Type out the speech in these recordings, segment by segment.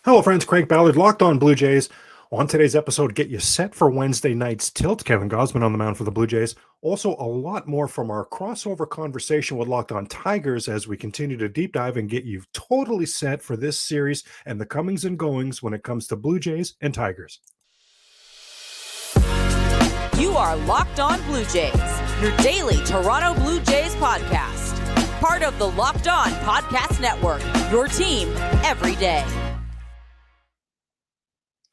Hello, friends. Craig Ballard, Locked On Blue Jays. On today's episode, get you set for Wednesday night's tilt. Kevin Gausman on the mound for the Blue Jays. Also, a lot more from our crossover conversation with Locked On Tigers as we continue to deep dive and get you totally set for this series and the comings and goings when it comes to Blue Jays and Tigers. You are Locked On Blue Jays, your daily Toronto Blue Jays podcast. Part of the Locked On Podcast Network, your team every day.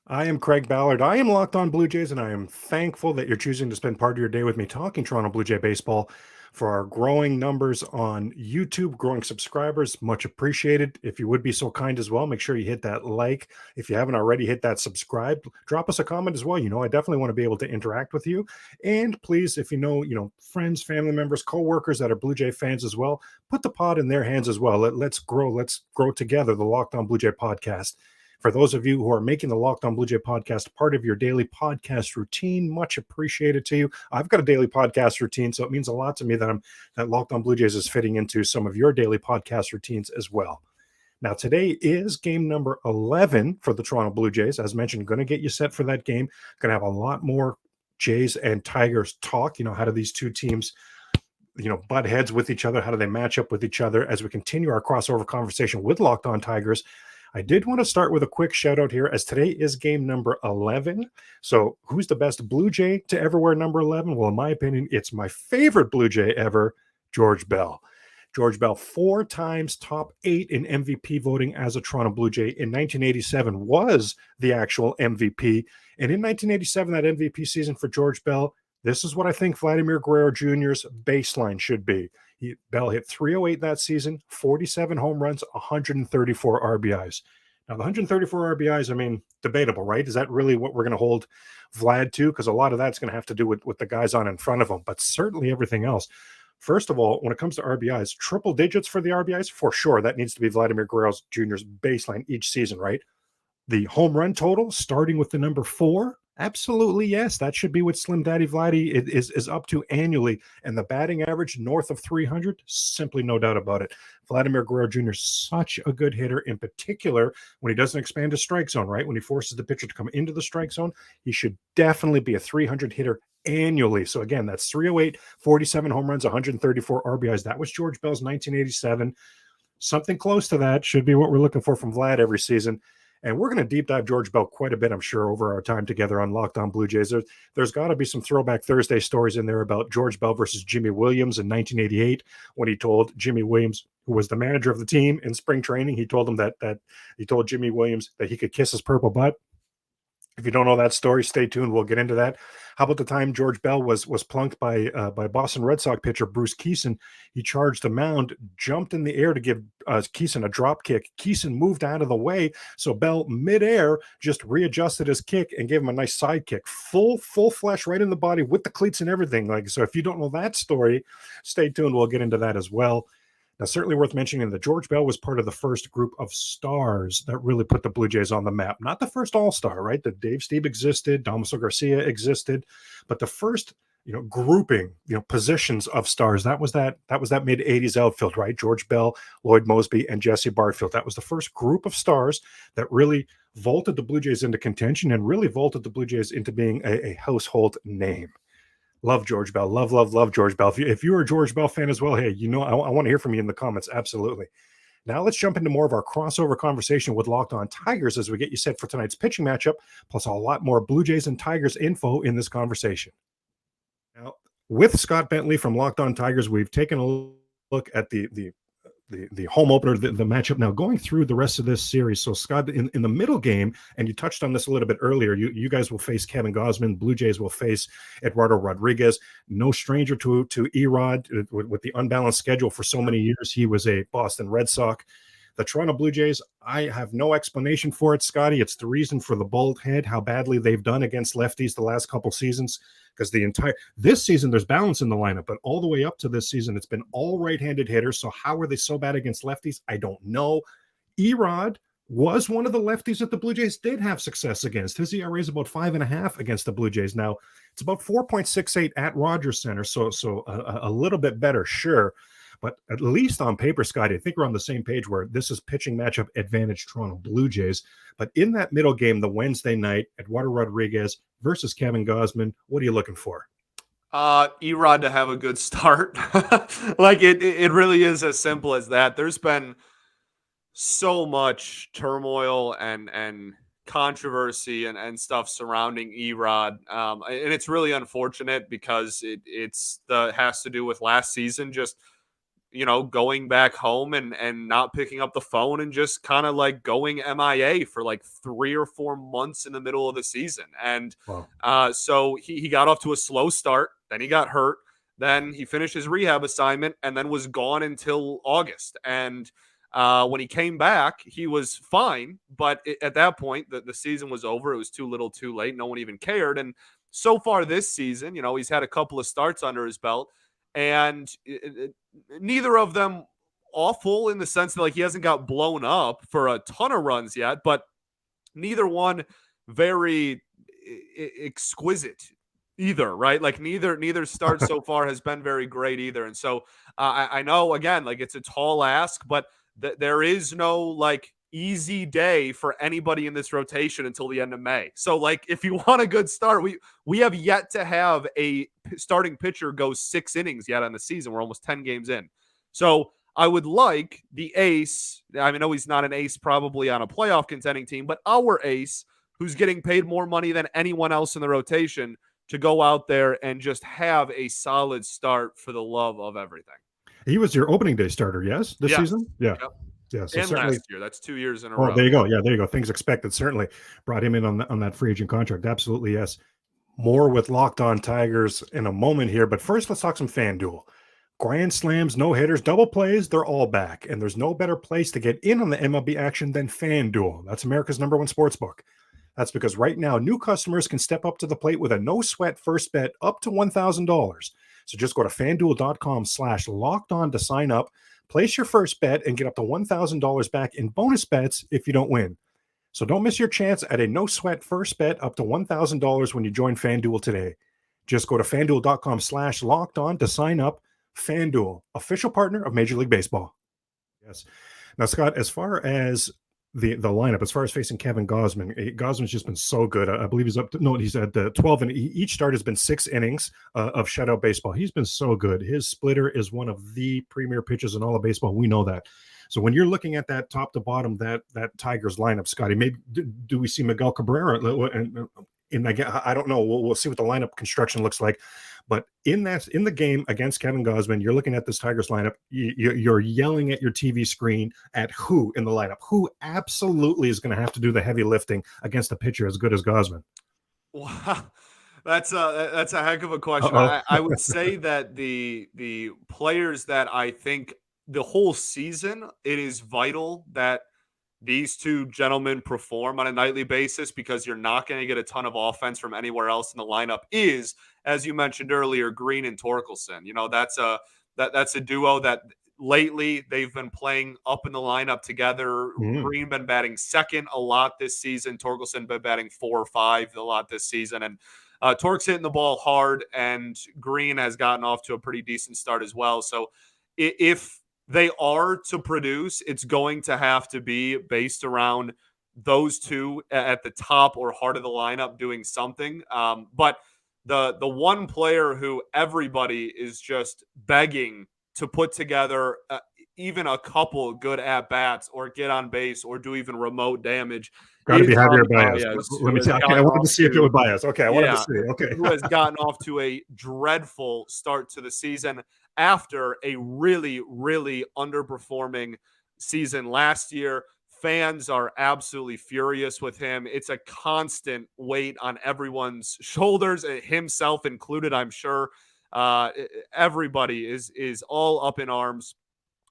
I am Craig Ballard. I am Locked On Blue Jays, and I am thankful that you're choosing to spend part of your day with me talking Toronto Blue Jay baseball. For our growing numbers on YouTube, growing subscribers, much appreciated. If you would be so kind as well, make sure you hit that like. If you haven't already hit that subscribe, drop us a comment as well. I definitely want to be able to interact with you. And please, if you know, friends, family members, coworkers that are Blue Jay fans as well, put the pod in their hands as well. Let's grow together, the Locked On Blue Jay podcast. For those of you who are making the Locked On Blue Jay podcast part of your daily podcast routine, much appreciated to you. I've got a daily podcast routine, so it means a lot to me that Locked On Blue Jays is fitting into some of your daily podcast routines as well. Now, today is game number 11 for the Toronto Blue Jays. As mentioned, going to get you set for that game. Going to have a lot more Jays and Tigers talk. How do these two teams butt heads with each other? How do they match up with each other as we continue our crossover conversation with Locked On Tigers? I did want to start with a quick shout out here as today is game number 11. So who's the best Blue Jay to ever wear number 11? Well, in my opinion, it's my favorite Blue Jay ever, George Bell. George Bell, 4 times top 8 in MVP voting as a Toronto Blue Jay. In 1987 was the actual MVP. And in 1987, that MVP season for George Bell, this is what I think Vladimir Guerrero Jr.'s baseline should be. Bell hit 308 that season, 47 home runs, 134 RBIs. Now, the 134 RBIs, debatable, right? Is that really what we're going to hold Vlad to? Because a lot of that's going to have to do with the guys on in front of him, but certainly everything else. First of all, when it comes to RBIs, triple digits for the RBIs, for sure, that needs to be Vladimir Guerrero Jr.'s baseline each season, right? The home run total, starting with the number 4, absolutely, yes. That should be what Slim Daddy Vladdy is up to annually. And the batting average north of 300, simply no doubt about it. Vladimir Guerrero Jr. is such a good hitter, in particular when he doesn't expand his strike zone, right? When he forces the pitcher to come into the strike zone, he should definitely be a 300 hitter annually. So again, that's 308, 47 home runs, 134 RBIs. That was George Bell's 1987. Something close to that should be what we're looking for from Vlad every season. And we're going to deep dive George Bell quite a bit, I'm sure, over our time together on Locked On Blue Jays. There's got to be some Throwback Thursday stories in there about George Bell versus Jimmy Williams in 1988 when he told Jimmy Williams, who was the manager of the team in spring training, he told him that he told Jimmy Williams that he could kiss his purple butt. If you don't know that story, stay tuned. We'll get into that. How about the time George Bell was plunked by Boston Red Sox pitcher Bruce Kieson? He charged the mound, jumped in the air to give Kieson a drop kick. Kieson moved out of the way, so Bell midair just readjusted his kick and gave him a nice side kick, full flesh right in the body with the cleats and everything. So if you don't know that story, stay tuned. We'll get into that as well. Now, certainly worth mentioning that George Bell was part of the first group of stars that really put the Blue Jays on the map. Not the first all-star, right? The Dave Stieb existed, Damaso Garcia existed, but the first, grouping, positions of stars. That was that mid-'80s outfield, right? George Bell, Lloyd Moseby, and Jesse Barfield. That was the first group of stars that really vaulted the Blue Jays into contention and really vaulted the Blue Jays into being a household name. Love George Bell. Love George Bell. If you're a George Bell fan as well, hey, I want to hear from you in the comments. Absolutely. Now let's jump into more of our crossover conversation with Locked On Tigers as we get you set for tonight's pitching matchup, plus a lot more Blue Jays and Tigers info in this conversation. Now, with Scott Bentley from Locked On Tigers, we've taken a look at the home opener, the matchup. Now going through the rest of this series. So Scott, in the middle game, and you touched on this a little bit earlier, you guys will face Kevin Gausman. Blue Jays will face Eduardo Rodriguez. No stranger to Erod with the unbalanced schedule for so many years. He was a Boston Red Sox. The Toronto Blue Jays, I have no explanation for it, Scotty. It's the reason for the bald head, how badly they've done against lefties the last couple seasons. Because this season, there's balance in the lineup, but all the way up to this season, it's been all right-handed hitters. So how are they so bad against lefties? I don't know. Erod was one of the lefties that the Blue Jays did have success against. His ERA is about 5.5 against the Blue Jays. Now, it's about 4.68 at Rogers Center, so a little bit better, sure. But at least on paper, Scotty, I think we're on the same page where this is pitching matchup advantage Toronto Blue Jays. But in that middle game, the Wednesday night, Eduardo Rodriguez versus Kevin Gausman, what are you looking for? Erod to have a good start. Like it really is as simple as that. There's been so much turmoil and controversy and stuff surrounding Erod. And it's really unfortunate because it's has to do with last season, just going back home and not picking up the phone and just kind of like going MIA for like 3 or 4 months in the middle of the season. And Wow. so he got off to a slow start, then he got hurt, then he finished his rehab assignment and then was gone until August. And when he came back, he was fine. But at that point, the season was over. It was too little too late. No one even cared. And so far this season, he's had a couple of starts under his belt. And neither of them awful in the sense that like he hasn't got blown up for a ton of runs yet, but neither one very exquisite either, right? Like neither start so far has been very great either. And so I know, again, like it's a tall ask, but there is no like easy day for anybody in this rotation until the end of May. So like if you want a good start, we have yet to have a starting pitcher go 6 innings yet on the season. We're almost 10 games in. So I would like the ace. I know he's not an ace probably on a playoff contending team, but our ace, who's getting paid more money than anyone else in the rotation, to go out there and just have a solid start for the love of everything. He was your opening day starter, yes, this season? Yeah. Yep. Yeah, so and last year, that's 2 years in a row. There you go. Yeah, there you go. Things expected. Certainly brought him in on that free agent contract. Absolutely, yes. More with Locked On Tigers in a moment here, but first let's talk some FanDuel. Grand slams, no hitters, double plays, they're all back. And there's no better place to get in on the MLB action than FanDuel. That's America's #1 sportsbook. That's because right now, new customers can step up to the plate with a no-sweat first bet up to $1,000. So just go to FanDuel.com/lockedon to sign up, place your first bet, and get up to $1,000 back in bonus bets if you don't win. So don't miss your chance at a no-sweat first bet up to $1,000 when you join FanDuel today. Just go to FanDuel.com/lockedon to sign up. FanDuel, official partner of Major League Baseball. Yes. Now, Scott, as far as the lineup, as far as facing Kevin Gausman, Gausman's just been so good. I believe he's he's at 12, and each start has been 6 innings of shutout baseball. He's been so good. His splitter is one of the premier pitches in all of baseball. We know that. So when you're looking at that top to bottom, that Tigers lineup, Scotty, maybe do we see Miguel Cabrera? I don't know. We'll see what the lineup construction looks like. But in the game against Kevin Gausman, you're looking at this Tigers lineup. You're yelling at your TV screen at who in the lineup? Who absolutely is going to have to do the heavy lifting against a pitcher as good as Gausman? Wow, that's a heck of a question. I would say that the players that I think the whole season, it is vital that these two gentlemen perform on a nightly basis, because you're not going to get a ton of offense from anywhere else in the lineup, is, as you mentioned earlier, Green and Torkelson. That's a duo that lately they've been playing up in the lineup together. Green been batting second a lot this season. Torkelson been batting 4 or 5 a lot this season. And Tork's hitting the ball hard, and Green has gotten off to a pretty decent start as well. So if they are to produce, it's going to have to be based around those two at the top or heart of the lineup doing something. But the one player who everybody is just begging to put together even a couple good at-bats or get on base or do even remote damage. Got to be Javier Baez. Let me tell you. I wanted to see if it was Baez. Okay, I wanted to see. Okay. Who has gotten off to a dreadful start to the season after a really, really underperforming season last year. Fans are absolutely furious with him. It's a constant weight on everyone's shoulders, himself included, I'm sure. Everybody is all up in arms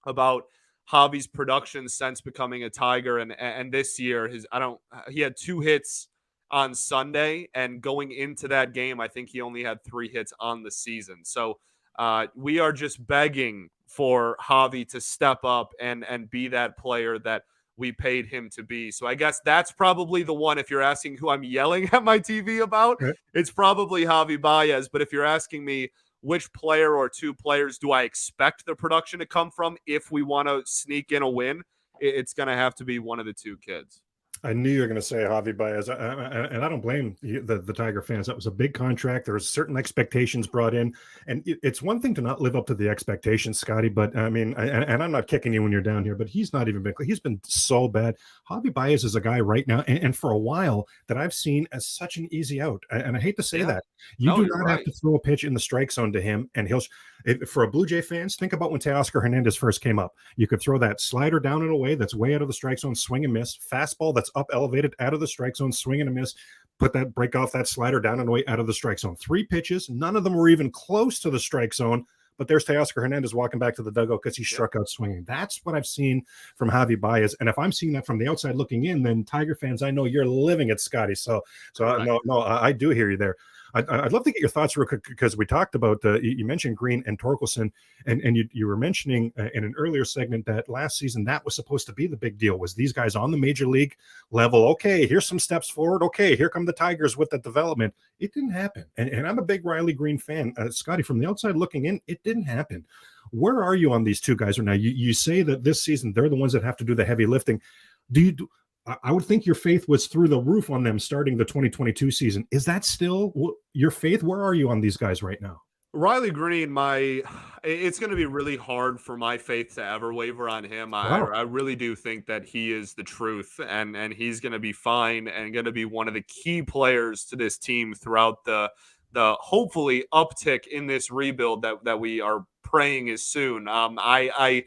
about Javi's production since becoming a Tiger, and this year he had 2 hits on Sunday, and going into that game, I think he only had 3 hits on the season. So we are just begging for Javi to step up and be that player that we paid him to be. So I guess that's probably the one. If you're asking who I'm yelling at my TV about, it's probably Javi Baez. But if you're asking me which player or two players do I expect the production to come from if we want to sneak in a win, it's going to have to be one of the two kids. I knew you were going to say Javi Baez, and I don't blame the Tiger fans. That was a big contract. There was certain expectations brought in, and it's one thing to not live up to the expectations, Scotty. But I mean, and I'm not kicking you when you're down here, but he's not even been. He's been so bad. Javi Baez is a guy right now, and for a while that I've seen as such an easy out. And I hate to say that you do not have to throw a pitch in the strike zone to him, and he'll. For a Blue Jay fans, think about when Teoscar Hernandez first came up. You could throw that slider down and away that's way out of the strike zone, swing and miss, fastball that's up elevated out of the strike zone, swing and a miss, break off that slider down and away out of the strike zone. 3 pitches, none of them were even close to the strike zone, but there's Teoscar Hernandez walking back to the dugout because he struck out swinging. That's what I've seen from Javi Baez, and if I'm seeing that from the outside looking in, then Tiger fans, I know you're living it, Scotty. So I do hear you there. I'd love to get your thoughts real quick because we talked about you mentioned Green and Torkelson, and you were mentioning in an earlier segment that last season that was supposed to be the big deal, was these guys on the major league level. Okay, here's some steps forward. Okay, here come the Tigers with the development. It didn't happen, and I'm a big Riley Green fan, Scotty. From the outside looking in, it didn't happen. Where are you on these two guys right now? You say that this season they're the ones that have to do the heavy lifting. I would think your faith was through the roof on them starting the 2022 season. Is that still your faith? Where are you on these guys right now? Riley Green, it's going to be really hard for my faith to ever waver on him. Wow. I really do think that he is the truth, and he's going to be fine and going to be one of the key players to this team throughout the hopefully uptick in this rebuild that we are praying is soon. I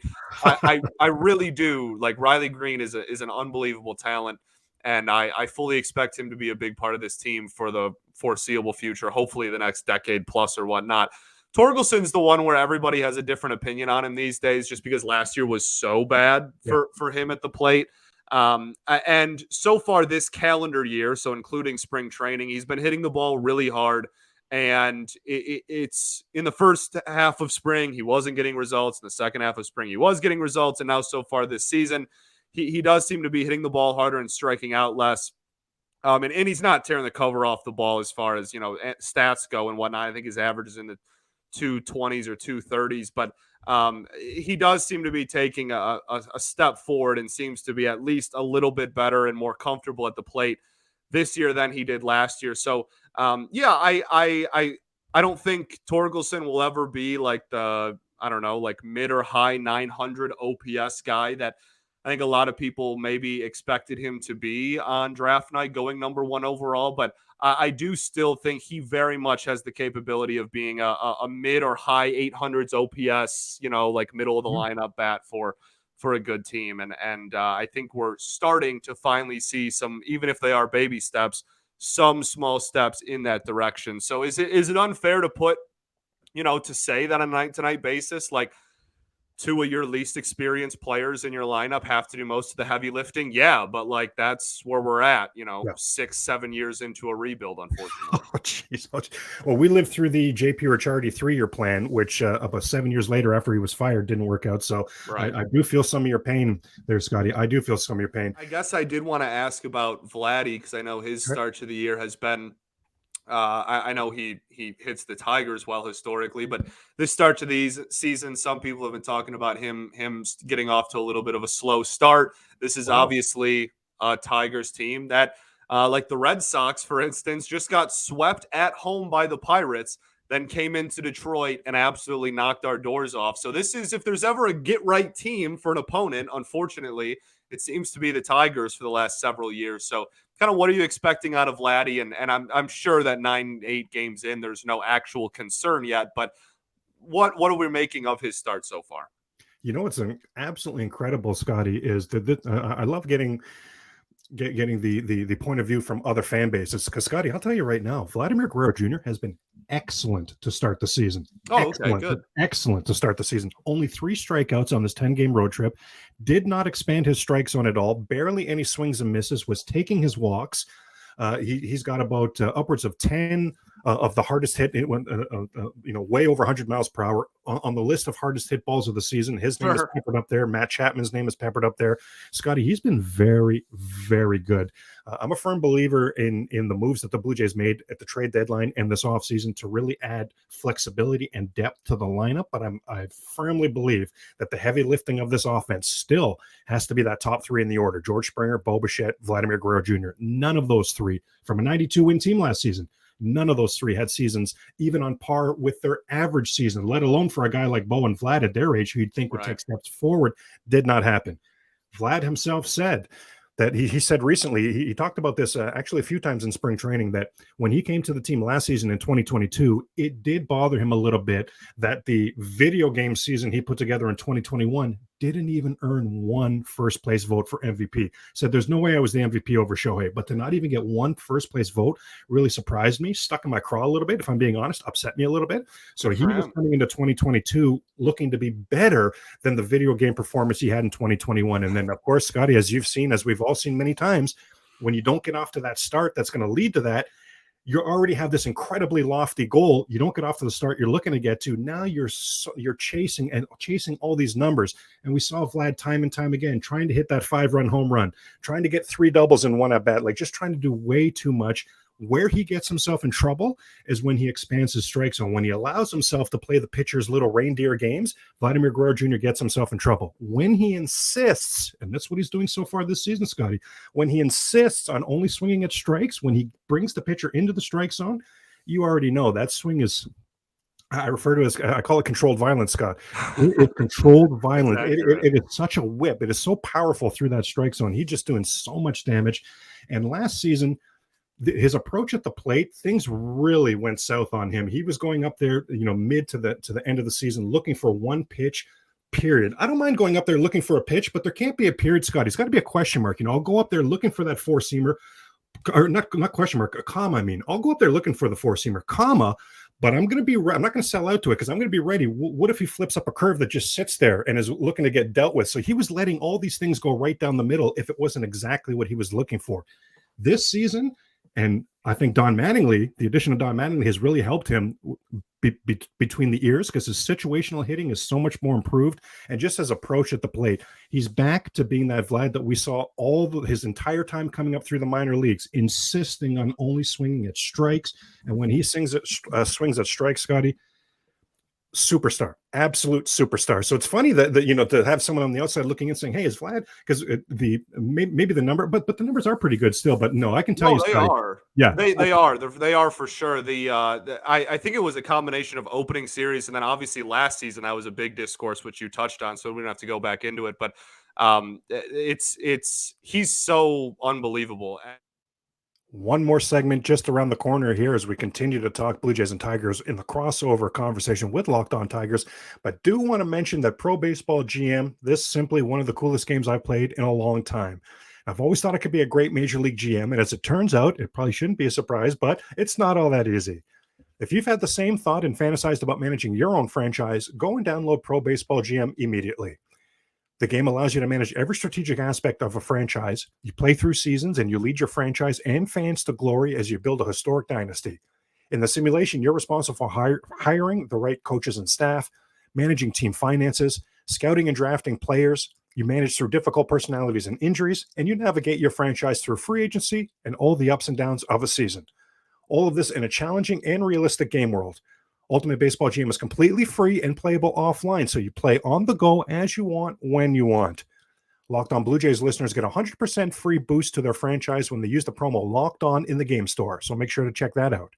really do like Riley Green is an unbelievable talent, and I fully expect him to be a big part of this team for the foreseeable future, hopefully the next decade plus or whatnot. Torkelson's the one where everybody has a different opinion on him these days, just because last year was so bad for him at the plate. And so far this calendar year, so including spring training, he's been hitting the ball really hard. And it's in the first half of spring, he wasn't getting results. In the second half of spring, he was getting results. And now so far this season, he does seem to be hitting the ball harder and striking out less. And he's not tearing the cover off the ball as far as, stats go and whatnot. I think his average is in the 220s or 230s. But he does seem to be taking a step forward and seems to be at least a little bit better and more comfortable at the plate this year than he did last year. So, I don't think Torkelson will ever be like mid or high 900 OPS guy that I think a lot of people maybe expected him to be on draft night going number 1 overall. But I do still think he very much has the capability of being a mid or high 800s OPS, middle of the lineup bat for a good team. And I think we're starting to finally see some, even if they are baby steps, some small steps in that direction. So is it unfair to put, to say that on a night-to-night basis, like 2 of your least experienced players in your lineup have to do most of the heavy lifting? Yeah, but that's where we're at, 6-7 years into a rebuild, unfortunately. Oh, jeez. Well, we lived through the JP Ricciardi 3-year plan, which about 7 years later after he was fired didn't work out. So right. I do feel some of your pain there, Scotty. I do feel some of your pain. I guess I did want to ask about Vladdy because I know his start to the year has been I know he hits the Tigers well historically, but this start to these seasons, some people have been talking about him getting off to a little bit of a slow start. This is obviously a Tigers team that, like the Red Sox, for instance, just got swept at home by the Pirates, then came into Detroit and absolutely knocked our doors off. So this is, if there's ever a get-right team for an opponent, unfortunately, it seems to be the Tigers for the last several years. So kind of what are you expecting out of Vladdy? And I'm sure that 9-8 games in, there's no actual concern yet, but what are we making of his start so far? What's absolutely incredible, Scotty, is that I love getting the point of view from other fan bases. Because, Scotty, I'll tell you right now, Vladimir Guerrero Jr. has been excellent to start the season. Okay, good. Excellent to start the season. Only 3 strikeouts on this 10-game road trip. Did not expand his strike zone at all. Barely any swings and misses. Was taking his walks. He's got about upwards of 10 of the hardest hit. It went, way over 100 miles per hour on the list of hardest hit balls of the season. His name is peppered up there. Matt Chapman's name is peppered up there. Scotty, he's been very, very good. I'm a firm believer in the moves that the Blue Jays made at the trade deadline and this offseason to really add flexibility and depth to the lineup. But I firmly believe that the heavy lifting of this offense still has to be that top three in the order: George Springer, Bo Bichette, Vladimir Guerrero Jr. None of those three from a 92-win team last season. None of those three had seasons even on par with their average season, let alone for a guy like Bo and Vlad at their age, who you'd think would take steps forward. Did not happen. Vlad himself said that he said recently, he talked about this actually a few times in spring training, that when he came to the team last season in 2022, it did bother him a little bit that the video game season he put together in 2021 didn't even earn one first place vote for MVP. Said there's no way I was the MVP over Shohei, but to not even get one first place vote really surprised me, stuck in my craw a little bit, if I'm being honest, upset me a little bit. So he was coming into 2022 looking to be better than the video game performance he had in 2021. And then, of course, Scotty, as you've seen, as we've all seen many times, when you don't get off to that start that's going to lead to that, you already have this incredibly lofty goal. You don't get off to the start you're looking to get to. Now you're chasing all these numbers. And we saw Vlad time and time again trying to hit that 5-run home run, trying to get 3 doubles in one at bat, like just trying to do way too much. Where he gets himself in trouble is when he expands his strike zone. When he allows himself to play the pitcher's little reindeer games, Vladimir Guerrero Jr. gets himself in trouble. When he insists, and that's what he's doing so far this season, Scotty, when he insists on only swinging at strikes, when he brings the pitcher into the strike zone, you already know that swing is, I refer to as, I call it controlled violence, Scott. It's controlled violence. It is such a whip. It is so powerful through that strike zone. He's just doing so much damage. And last season, his approach at the plate, things really went south on him. He was going up there, mid to the end of the season, looking for one pitch, period. I don't mind going up there looking for a pitch, but there can't be a period, Scott. It's got to be a question mark. I'll go up there looking for that 4-seamer, or not question mark, a comma. I'll go up there looking for the 4-seamer, comma, but I'm not going to sell out to it because I'm going to be ready. What if he flips up a curve that just sits there and is looking to get dealt with? So he was letting all these things go right down the middle if it wasn't exactly what he was looking for. This season, and I think the addition of Don Mattingly has really helped him between the ears, because his situational hitting is so much more improved. And just his approach at the plate, he's back to being that Vlad that we saw his entire time coming up through the minor leagues, insisting on only swinging at strikes. And when he swings at strikes, Scotty, superstar, absolute superstar. So it's funny that to have someone on the outside looking in saying, "Hey, is Vlad?" Because maybe the number, but the numbers are pretty good still. But no, I can tell you, they Scotty, are. Yeah, they are. They are for sure. I think it was a combination of opening series and then obviously last season that was a big discourse which you touched on. So we don't have to go back into it, but he's so unbelievable. One more segment just around the corner here as we continue to talk Blue Jays and Tigers in the crossover conversation with Locked On Tigers. But do want to mention that Pro Baseball GM, this is simply one of the coolest games I've played in a long time. I've always thought it could be a great Major League GM, and as it turns out, it probably shouldn't be a surprise, but it's not all that easy. If you've had the same thought and fantasized about managing your own franchise, go and download Pro Baseball GM immediately. The game allows you to manage every strategic aspect of a franchise. You play through seasons and you lead your franchise and fans to glory as you build a historic dynasty. In the simulation, you're responsible for hiring the right coaches and staff, managing team finances, scouting and drafting players. You manage through difficult personalities and injuries, and you navigate your franchise through free agency and all the ups and downs of a season. All of this in a challenging and realistic game world. Ultimate Baseball GM is completely free and playable offline, so you play on the go as you want, when you want. Locked On Blue Jays listeners get a 100% free boost to their franchise when they use the promo Locked On in the game store, so make sure to check that out.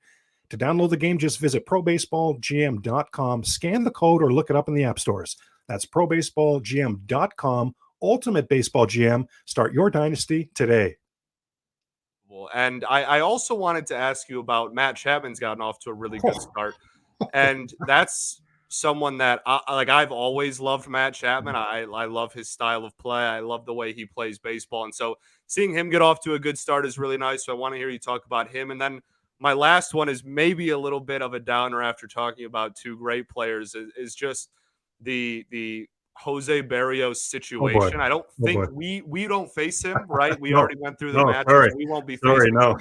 To download the game, just visit probaseballgm.com, scan the code, or look it up in the app stores. That's probaseballgm.com. Ultimate Baseball GM. Start your dynasty today. And I also wanted to ask you about Matt Chapman's gotten off to a really good start. And that's someone that I've always loved Matt Chapman. I love his style of play. I love the way he plays baseball. And so seeing him get off to a good start is really nice. So I want to hear you talk about him. And then my last one is maybe a little bit of a downer after talking about two great players is just the Jose Berrios situation. I don't think we don't face him, right? We already went through the match. We won't be facing him.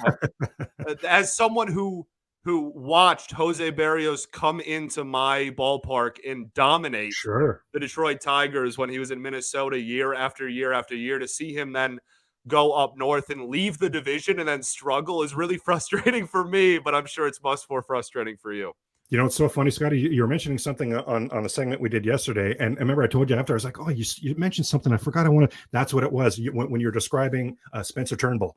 As someone who who watched Jose Berrios come into my ballpark and dominate Sure. the Detroit Tigers when he was in Minnesota year after year after year, to see him then go up north and leave the division and then struggle is really frustrating for me, but I'm sure it's much more frustrating for you. You know, it's so funny, Scotty. You were mentioning something on a segment we did yesterday, and remember I told you after, I was like, "Oh, you mentioned something. I forgot. That's what it was." When you're describing Spencer Turnbull,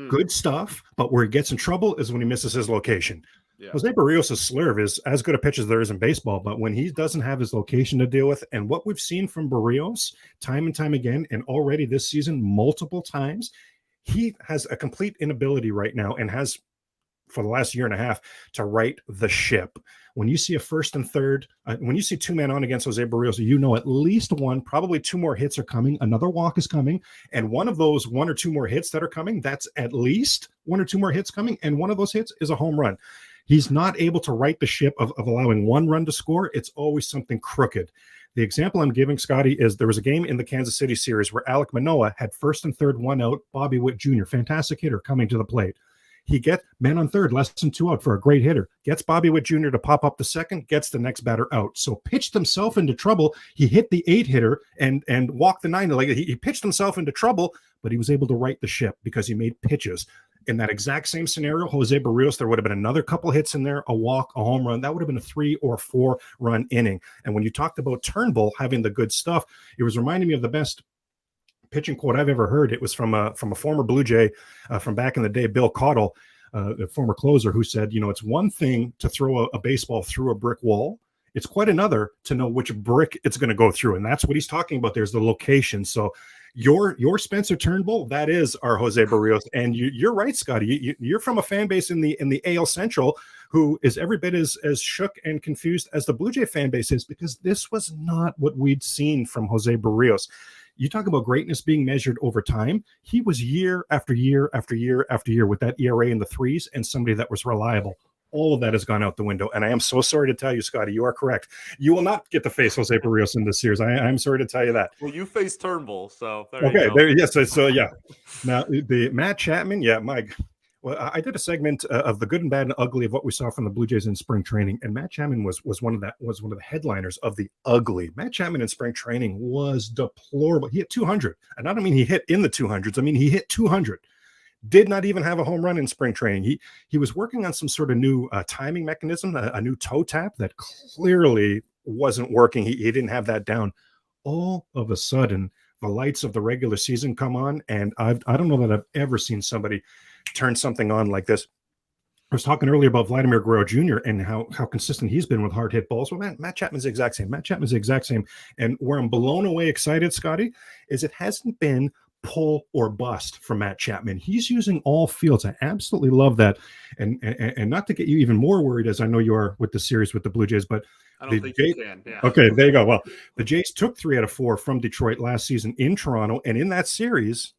good stuff, but where he gets in trouble is when he misses his location. Yeah. Jose Berrios' slurve is as good a pitch as there is in baseball, but when he doesn't have his location to deal with, and what we've seen from Berrios time and time again, and already this season multiple times, he has a complete inability right now, and has for the last year and a half, to right the ship. When you see a first and third, when you see two men on against Jose Berrios, you know at least one, probably two more hits are coming. Another walk is coming. And one of those one or two more hits that are coming, that's at least one or two more hits coming. And one of those hits is a home run. He's not able to right the ship of allowing one run to score. It's always something crooked. The example I'm giving, Scotty, is there was a game in the Kansas City series where Alek Manoah had first and third, one out. Bobby Witt Jr., fantastic hitter, coming to the plate. He gets man on third, less than two out for a great hitter. Gets Bobby Witt Jr. to pop up the second, gets the next batter out. So pitched himself into trouble. He hit the 8-hitter and walked the 9. Like he pitched himself into trouble, but he was able to right the ship because he made pitches. In that exact same scenario, Jose Berrios, there would have been another couple hits in there, a walk, a home run. That would have been a 3 or 4 run inning. And when you talked about Turnbull having the good stuff, it was reminding me of the best pitching quote I've ever heard. It was from a former Blue Jay from back in the day, Bill Caudle, a former closer, who said, you know, it's one thing to throw a baseball through a brick wall. It's quite another to know which brick it's going to go through. And that's what he's talking about. There's the location. So your Spencer Turnbull, that is our Jose Berrios. And you're right, Scotty. You're from a fan base in the AL Central who is every bit as shook and confused as the Blue Jay fan base is, because this was not what we'd seen from Jose Berrios. You talk about greatness being measured over time. He was year after year after year after year with that ERA in the 3s and somebody that was reliable. All of that has gone out the window. And I am so sorry to tell you, Scotty, you are correct. You will not get to face Jose Berrios in this series. I'm sorry to tell you that. Well, you face Turnbull, so there okay, you go. There, yes. So yeah. Now the Matt Chapman, yeah, Mike. Well, I did a segment of the good and bad and ugly of what we saw from the Blue Jays in spring training, and Matt Chapman was one of the headliners of the ugly. Matt Chapman in spring training was deplorable. He hit 200, and I don't mean he hit in the 200s. I mean he hit 200. Did not even have a home run in spring training. He was working on some sort of new timing mechanism, a new toe tap that clearly wasn't working. He didn't have that down. All of a sudden, the lights of the regular season come on, and I don't know that I've ever seen somebody turn something on like this. I was talking earlier about Vladimir Guerrero Jr. and how consistent he's been with hard hit balls. Well, Matt Chapman's the exact same. Matt Chapman's the exact same. And where I'm blown away excited, Scotty, is it hasn't been pull or bust from Matt Chapman. He's using all fields. I absolutely love that. And not to get you even more worried, as I know you are with the series with the Blue Jays, but I don't think you can. Yeah. Okay, there you go. Well, the Jays took 3 out of 4 from Detroit last season in Toronto, and in that series,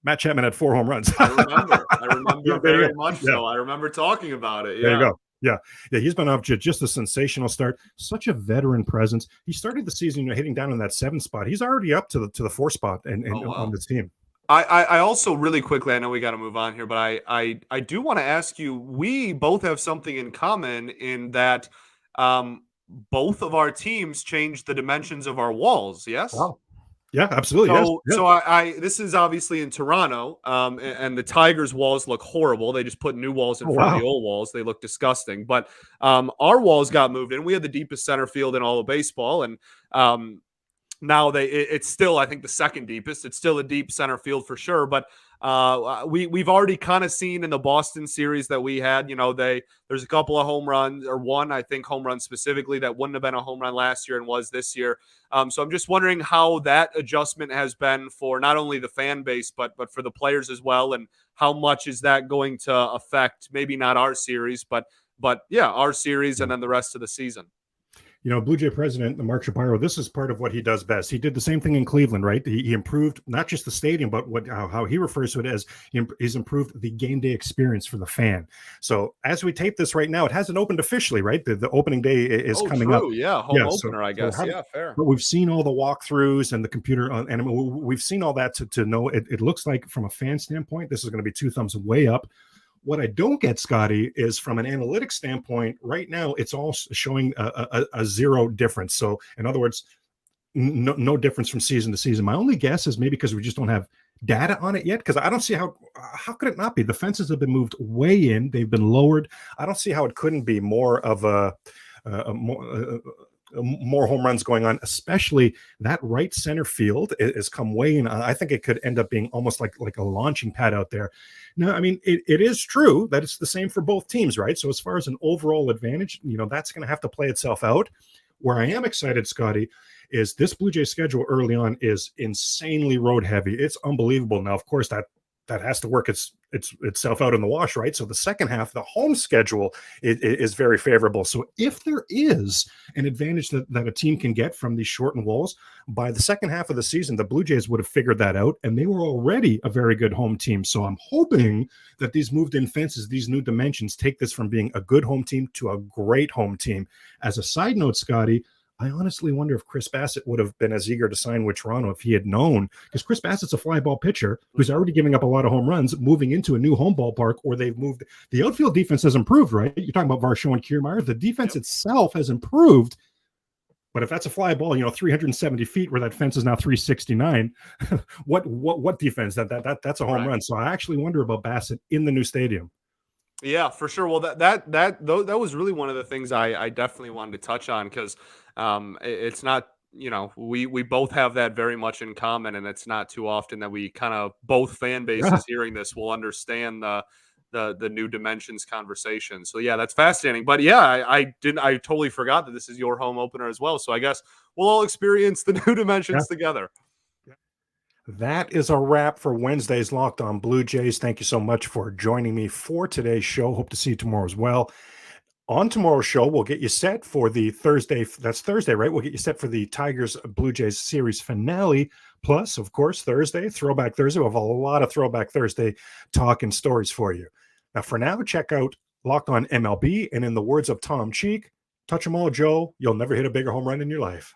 Matt Chapman had 4 home runs. I remember yeah, very much so. I remember talking about it. Yeah. There you go. Yeah, he's been off just a sensational start. Such a veteran presence. He started the season hitting down in that 7 spot. He's already up to the 4 spot and wow. on this team. I also really quickly, I know we got to move on here, but I do want to ask you, we both have something in common in that both of our teams changed the dimensions of our walls. Yes. Wow. Yeah, absolutely. So, yes. So I this is obviously in Toronto, and the Tigers' walls look horrible. They just put new walls in front of the old walls. They look disgusting. But our walls got moved in. We had the deepest center field in all of baseball, and now it's still, I think, the second deepest. It's still a deep center field for sure, but we've already kind of seen in the Boston series that we had, there's a couple of home runs, or one, I think, home run specifically that wouldn't have been a home run last year and was this year. So I'm just wondering how that adjustment has been for not only the fan base, but for the players as well. And how much is that going to affect, maybe not our series, but yeah, our series and then the rest of the season. Blue Jay president Mark Shapiro, this is part of what he does best. He did the same thing in Cleveland, right? He improved not just the stadium, but how he refers to it as he's improved the game day experience for the fan. So as we tape this right now, it hasn't opened officially, right? The opening day is coming up. Yeah, home opener, I guess. Yeah, fair. But we've seen all the walkthroughs and the computer, and we've seen all that to know it looks like from a fan standpoint, this is going to be 2 thumbs way up. What I don't get, Scotty, is from an analytics standpoint, right now it's all showing a zero difference. So in other words, no difference from season to season. My only guess is maybe because we just don't have data on it yet, because I don't see how could it not be? The fences have been moved way in, they've been lowered. I don't see how it couldn't be more of more home runs going on, especially that right center field has come way in. I think it could end up being almost like a launching pad out there. Now, I mean, it is true that it's the same for both teams, right? So as far as an overall advantage, that's going to have to play itself out. Where I am excited, Scotty, is this Blue Jays schedule early on is insanely road heavy. It's unbelievable. Now, of course, that has to work itself out in the wash, right? So the second half, the home schedule is very favorable. So if there is an advantage that a team can get from these shortened walls, by the second half of the season, the Blue Jays would have figured that out, and they were already a very good home team. So I'm hoping that these moved-in fences, these new dimensions, take this from being a good home team to a great home team. As a side note, Scotty, I honestly wonder if Chris Bassett would have been as eager to sign with Toronto if he had known, because Chris Bassett's a fly ball pitcher who's already giving up a lot of home runs, moving into a new home ballpark, or they've moved. The outfield defense has improved, right? You're talking about Varsho and Kiermaier. The defense itself has improved. But if that's a fly ball, 370 feet where that fence is now 369, what defense? That's a home run. So I actually wonder about Bassett in the new stadium. Yeah, for sure. Well, that was really one of the things I definitely wanted to touch on, because it's not, we both have that very much in common, and it's not too often that we kind of both fan bases hearing this will understand the new dimensions conversation. So yeah, that's fascinating. But yeah, I totally forgot that this is your home opener as well. So I guess we'll all experience the new dimensions together. That is a wrap for Wednesday's Locked On Blue Jays. Thank you so much for joining me for today's show. Hope to see you tomorrow as well. On tomorrow's show, we'll get you set for the Thursday. That's Thursday, right? We'll get you set for the Tigers Blue Jays series finale. Plus, of course, Thursday, Throwback Thursday. We'll have a lot of Throwback Thursday talk and stories for you. Now, for now, check out Locked On MLB. And in the words of Tom Cheek, touch 'em all, Joe. You'll never hit a bigger home run in your life.